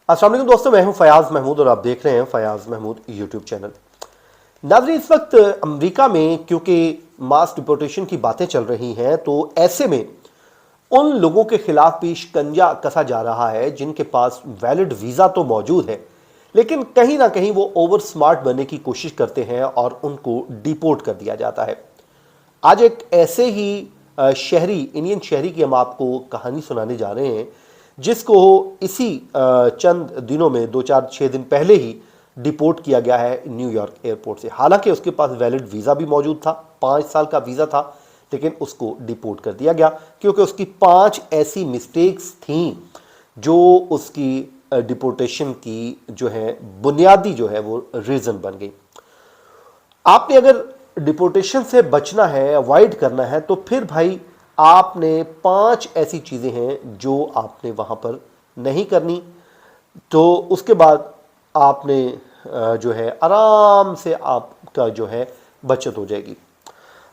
अस्सलाम वालेकुम दोस्तों, मैं हूं फयाज महमूद और आप देख रहे हैं फयाज महमूद यूट्यूब चैनल। नाज़रीन, इस वक्त अमेरिका में क्योंकि मास डिपोर्टेशन की बातें चल रही हैं, तो ऐसे में उन लोगों के खिलाफ भी शिकंजा कसा जा रहा है जिनके पास वैलिड वीज़ा तो मौजूद है, लेकिन कहीं ना कहीं वो ओवर स्मार्ट बनने की कोशिश करते हैं और उनको डिपोर्ट कर दिया जाता है। आज एक ऐसे ही शहरी, इंडियन शहरी की हम आपको कहानी सुनाने जा रहे हैं जिसको इसी चंद दिनों में 2-4-6 दिन पहले ही डिपोर्ट किया गया है न्यूयॉर्क एयरपोर्ट से। हालांकि उसके पास वैलिड वीज़ा भी मौजूद था, 5 साल का वीज़ा था, लेकिन उसको डिपोर्ट कर दिया गया क्योंकि उसकी 5 ऐसी मिस्टेक्स थीं जो उसकी डिपोर्टेशन की जो है बुनियादी जो है वो रीज़न बन गई। आपने अगर डिपोर्टेशन से बचना है, अवॉइड करना है, तो फिर भाई आपने 5 ऐसी चीज़ें हैं जो आपने वहाँ पर नहीं करनी। तो उसके बाद आपने जो है आराम से आपका जो है बचत हो जाएगी।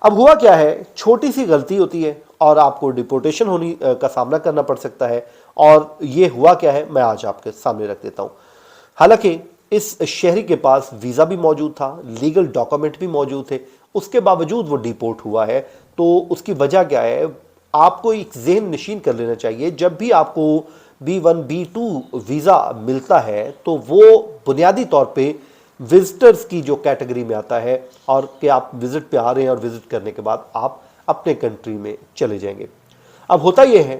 अब हुआ क्या है, छोटी सी गलती होती है और आपको डिपोर्टेशन होने का सामना करना पड़ सकता है। और ये हुआ क्या है, मैं आज आपके सामने रख देता हूँ। हालांकि इस शहरी के पास वीज़ा भी मौजूद था, लीगल डॉक्यूमेंट भी मौजूद थे, उसके बावजूद वो डिपोर्ट हुआ है। तो उसकी वजह क्या है, आपको एक ज़हन नशीन कर लेना चाहिए। जब भी आपको B1 B2 वीज़ा मिलता है तो वो बुनियादी तौर पे विजिटर्स की जो कैटेगरी में आता है, और कि आप विजिट पे आ रहे हैं और विजिट करने के बाद आप अपने कंट्री में चले जाएंगे। अब होता यह है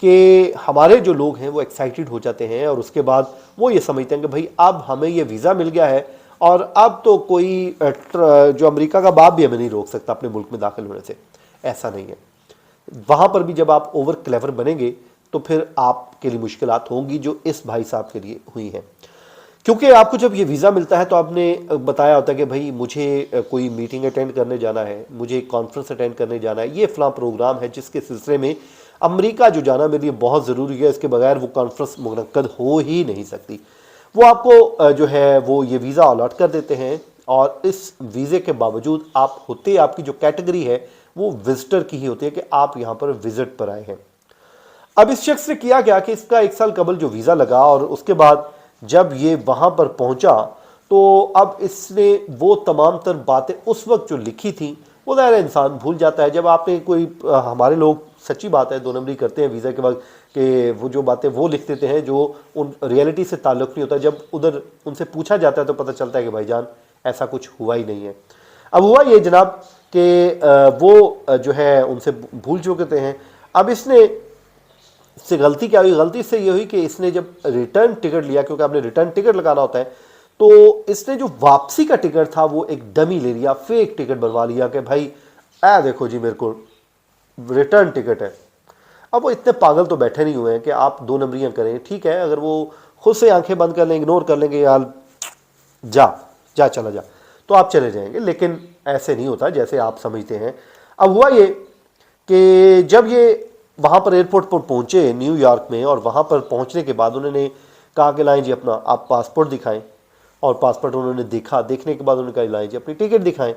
कि हमारे जो लोग हैं वो एक्साइटेड हो जाते हैं और उसके बाद वो ये समझते हैं कि भाई अब हमें ये वीज़ा मिल गया है और अब तो कोई जो अमेरिका का बाप भी हमें नहीं रोक सकता अपने मुल्क में दाखिल होने से। ऐसा नहीं है। वहाँ पर भी जब आप ओवर क्लेवर बनेंगे तो फिर आपके लिए मुश्किलात होंगी जो इस भाई साहब के लिए हुई हैं। क्योंकि आपको जब ये वीज़ा मिलता है तो आपने बताया होता है कि भाई मुझे कोई मीटिंग अटेंड करने जाना है, मुझे कॉन्फ्रेंस अटेंड करने जाना है, ये फ़लाँ प्रोग्राम है जिसके सिलसिले में अमेरिका जो जाना मेरे लिए बहुत ज़रूरी है, इसके बगैर वो कॉन्फ्रेंस मुनक्कद हो ही नहीं सकती। वो आपको जो है वो ये वीज़ा अलॉट कर देते हैं और इस वीज़े के बावजूद आप होते, आपकी जो कैटेगरी है वो विजिटर की ही होती है कि आप यहाँ पर विजिट पर आए हैं। अब इस शख्स ने किया क्या कि इसका 1 साल कबल जो वीज़ा लगा और उसके बाद जब ये वहाँ पर पहुँचा तो अब इसने वो तमाम तर बातें उस वक्त जो लिखी थी वो ज़ाहिर इंसान भूल जाता है। जब आपने कोई हमारे लोग सच्ची बात है 2 नंबरी करते हैं वीज़ा के वक्त कि वो जो बातें वो लिख देते हैं जो उन रियलिटी से ताल्लुक़ नहीं होता। जब उधर उनसे पूछा जाता है तो पता चलता है कि भाईजान ऐसा कुछ हुआ ही नहीं है। अब हुआ ये जनाब कि वो जो है उनसे भूल चुके हैं। अब इससे गलती क्या हुई, गलती इससे ये हुई कि इसने जब रिटर्न टिकट लिया, क्योंकि आपने रिटर्न टिकट लगाना होता है, तो इसने जो वापसी का टिकट था वो एक डमी ले लिया, फेक टिकट बनवा लिया कि भाई देखो जी मेरे को रिटर्न टिकट है। अब वो इतने पागल तो बैठे नहीं हुए हैं कि आप 2 नंबरियाँ करें। ठीक है, अगर वो खुद से आंखें बंद कर लें, इग्नोर कर लेंगे, यार जा चला जा, तो आप चले जाएंगे, लेकिन ऐसे नहीं होता जैसे आप समझते हैं। अब हुआ ये कि जब ये वहाँ पर एयरपोर्ट पर पहुँचे न्यूयॉर्क में, और वहाँ पर पहुँचने के बाद उन्होंने कहा कि लाएं जी अपना आप पासपोर्ट दिखाएं, और पासपोर्ट उन्होंने देखा। देखने के बाद उन्होंने कहा लाएं जी अपनी टिकट दिखाएं।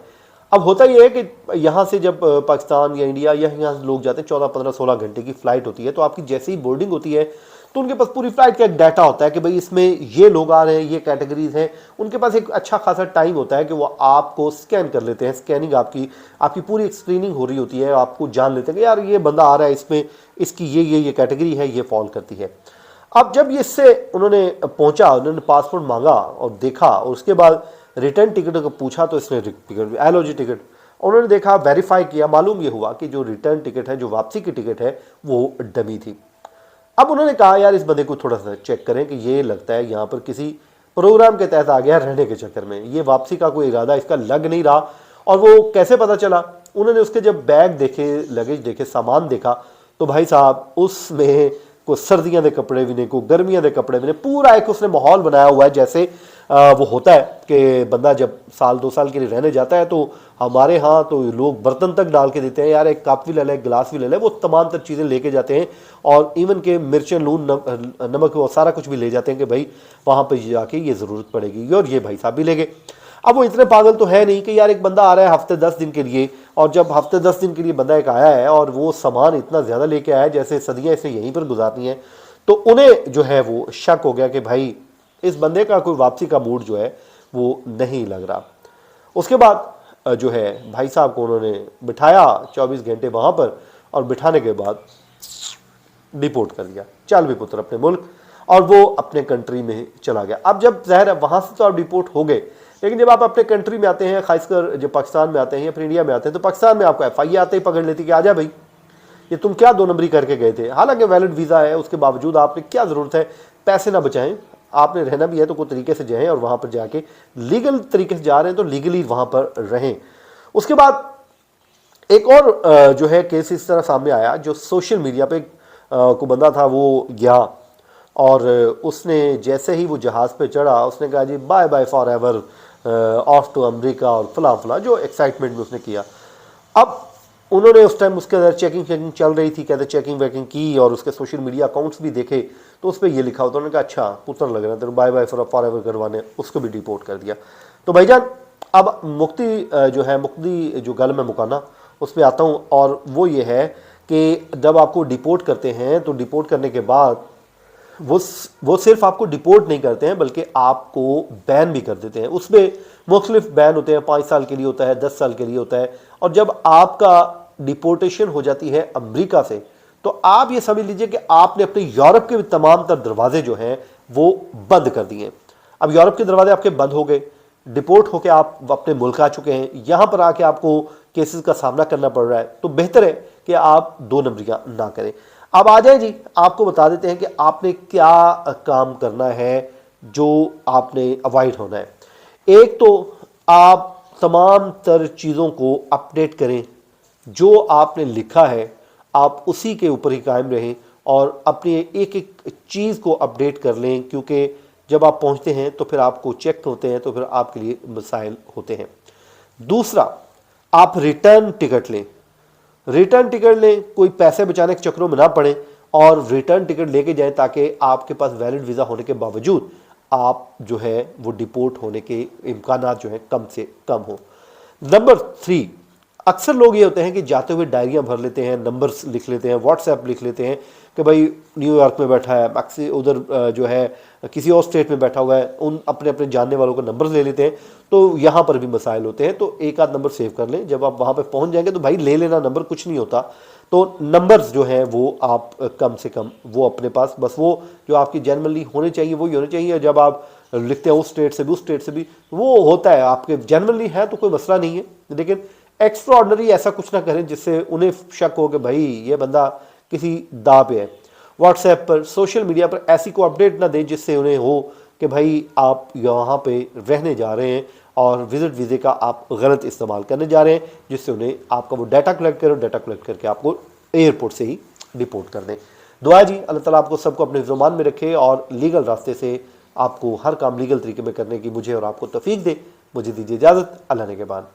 अब होता यह है कि यहाँ से जब पाकिस्तान या इंडिया या यहाँ से लोग जाते हैं 14, 15, 16 घंटे की फ़्लाइट होती है, तो आपकी जैसे ही बोर्डिंग होती है तो उनके पास पूरी फ्लाइट का एक डाटा होता है कि भाई इसमें ये लोग आ रहे हैं, ये कैटेगरीज हैं। उनके पास एक अच्छा खासा टाइम होता है कि वो आपको स्कैन कर लेते हैं। स्कैनिंग आपकी पूरी एक स्क्रीनिंग हो रही होती है, आपको जान लेते हैं कि यार ये बंदा आ रहा है, इसमें इसकी ये कैटेगरी है, ये फॉल करती है। अब जब ये इससे उन्होंने पहुंचा, उन्होंने पासपोर्ट मांगा और देखा, और उसके बाद रिटर्न टिकट को पूछा तो इसने टिकट, एलओजी टिकट उन्होंने देखा, वेरीफाई किया, मालूम ये हुआ कि जो रिटर्न टिकट है, जो वापसी की टिकट है, वो डमी थी। अब उन्होंने कहा यार इस बंदे को थोड़ा सा चेक करें कि ये लगता है यहाँ पर किसी प्रोग्राम के तहत आ गया रहने के चक्कर में, ये वापसी का कोई इरादा इसका लग नहीं रहा। और वो कैसे पता चला, उन्होंने उसके जब बैग देखे, लगेज देखे, सामान देखा, तो भाई साहब उसमें को सर्दियों के कपड़े भी नहीं, को गर्मियों के कपड़े भी नहीं, पूरा एक उसने माहौल बनाया हुआ है। जैसे वो होता है कि बंदा जब 1-2 साल के लिए रहने जाता है तो हमारे यहाँ तो लोग बर्तन तक डाल के देते हैं, यार एक कप भी ले ले, गिलास भी ले ले, वो तमाम तर चीज़ें लेके जाते हैं, और इवन के मिर्चें, लून, नमक, वो सारा कुछ भी ले जाते हैं कि भाई वहाँ पर जाके ये ज़रूरत पड़ेगी, और ये भाई साहब भी ले गए। अब वो इतने पागल तो है नहीं कि यार एक बंदा आ रहा है हफ्ते 10 दिन के लिए, और जब हफ्ते 10 दिन के लिए बंदा एक आया है और वो सामान इतना ज़्यादा लेके आया है जैसे सदियाँ इसे यहीं पर गुजारनी है, तो उन्हें जो है वो शक हो गया कि भाई इस बंदे का कोई वापसी का मूड जो है वो नहीं लग रहा। उसके बाद जो है भाई साहब को उन्होंने बिठाया 24 घंटे वहाँ पर, और बिठाने के बाद डिपोर्ट कर दिया, चल भी पुत्र अपने मुल्क, और वो अपने कंट्री में चला गया। अब जब ज़ाहिर है वहाँ से तो आप डिपोर्ट हो गए, लेकिन जब आप अपने कंट्री में आते हैं, खासकर जब पाकिस्तान में आते हैं या फिर इंडिया में आते हैं, तो पाकिस्तान में आपको FIA आते ही पकड़ लेती कि आजा भाई, ये तुम क्या 2 नंबरी करके गए थे। हालांकि वैलिड वीज़ा है, उसके बावजूद आपने क्या ज़रूरत है, पैसे ना बचाएं, आपने रहना भी है तो कोई तरीके से जाएं, और वहाँ पर जाके लीगल तरीके से जा रहे हैं तो लीगली वहाँ पर रहें। उसके बाद एक और जो है केस इस तरह सामने आया, जो सोशल मीडिया पे को बंदा था, वो गया और उसने जैसे ही वो जहाज़ पे चढ़ा, उसने कहा जी bye bye for ever, off to America, और फला फला, जो एक्साइटमेंट में उसने किया। अब उन्होंने उस टाइम उसके अंदर चेकिंग चल रही थी, कहते चेकिंग वेकिंग की, और उसके सोशल मीडिया अकाउंट्स भी देखे तो उस पर ये लिखा होता। उन्होंने कहा अच्छा पुत्र लग रहा है तेरे, बाय बाय फॉर एवर करवाने, उसको भी डिपोर्ट कर दिया। तो भाईजान अब मुक्ति जो गल में मुकाना उस पर आता हूँ, और वो ये है कि जब आपको डिपोर्ट करते हैं तो डिपोर्ट करने के बाद वो सिर्फ आपको डिपोर्ट नहीं करते हैं, बल्कि आपको बैन भी कर देते हैं। उसमें मुख्तलिफ बैन होते हैं, 5 साल के लिए होता है, 10 साल के लिए होता है। और जब आपका डिपोर्टेशन हो जाती है अमेरिका से, तो आप ये समझ लीजिए कि आपने अपने यूरोप के तमाम तर दरवाजे जो हैं वो बंद कर दिए। अब यूरोप के दरवाजे आपके बंद हो गए, डिपोर्ट होकर आप अपने मुल्क आ चुके हैं, यहाँ पर आके आपको केसेस का सामना करना पड़ रहा है, तो बेहतर है कि आप 2 नंबरियाँ ना करें। अब आ जाए जी, आपको बता देते हैं कि आपने क्या काम करना है, जो आपने अवॉइड होना है। एक तो आप तमाम तर चीज़ों को अपडेट करें, जो आपने लिखा है आप उसी के ऊपर ही कायम रहें, और अपनी एक एक चीज़ को अपडेट कर लें, क्योंकि जब आप पहुंचते हैं तो फिर आपको चेक होते हैं, तो फिर आपके लिए मसाइल होते हैं। दूसरा, आप रिटर्न टिकट लें, रिटर्न टिकट लें, कोई पैसे बचाने के चक्करों में ना पड़े, और रिटर्न टिकट लेके जाएं ताकि आपके पास वैलिड वीज़ा होने के बावजूद आप जो है वो डिपोर्ट होने के इम्कानात जो है कम से कम हो। नंबर 3, अक्सर लोग ये होते हैं कि जाते हुए डायरियाँ भर लेते हैं, नंबर्स लिख लेते हैं, व्हाट्सएप लिख लेते हैं कि भाई न्यूयॉर्क में बैठा है, मैक्सी उधर जो है किसी और स्टेट में बैठा हुआ है, उन अपने अपने जानने वालों को नंबर ले लेते हैं, तो यहाँ पर भी मसाइल होते हैं। तो एक आध नंबर सेव कर लें, जब आप वहाँ पर पहुँच जाएंगे तो भाई ले लेना नंबर, कुछ नहीं होता। तो नंबर्स जो हैं वो आप कम से कम वो अपने पास, बस वो जो आपकी जनरली होने चाहिए वही होने चाहिए। जब आप लिखते हैं उस स्टेट से भी उस स्टेट से भी, वो होता है आपके जनरली है तो कोई मसला नहीं है, लेकिन एक्स्ट्रा ऑर्डनरी ऐसा कुछ ना करें जिससे उन्हें शक हो कि भाई ये बंदा किसी दाव पे है। व्हाट्सएप पर, सोशल मीडिया पर ऐसी को अपडेट ना दें जिससे उन्हें हो कि भाई आप यहाँ पे रहने जा रहे हैं और विजिट वीज़े का आप गलत इस्तेमाल करने जा रहे हैं, जिससे उन्हें आपका वो डाटा कलेक्ट करो, डाटा कलेक्ट करके आपको एयरपोर्ट से ही डिपोर्ट कर दें। दुआ जी अल्लाह ताला आपको सबको अपने ज़ुबान में रखे और लीगल रास्ते से आपको हर काम लीगल तरीके में करने की मुझे और आपको तौफीक दे। मुझे दीजिए इजाज़त, अल्लाह ने के बाद।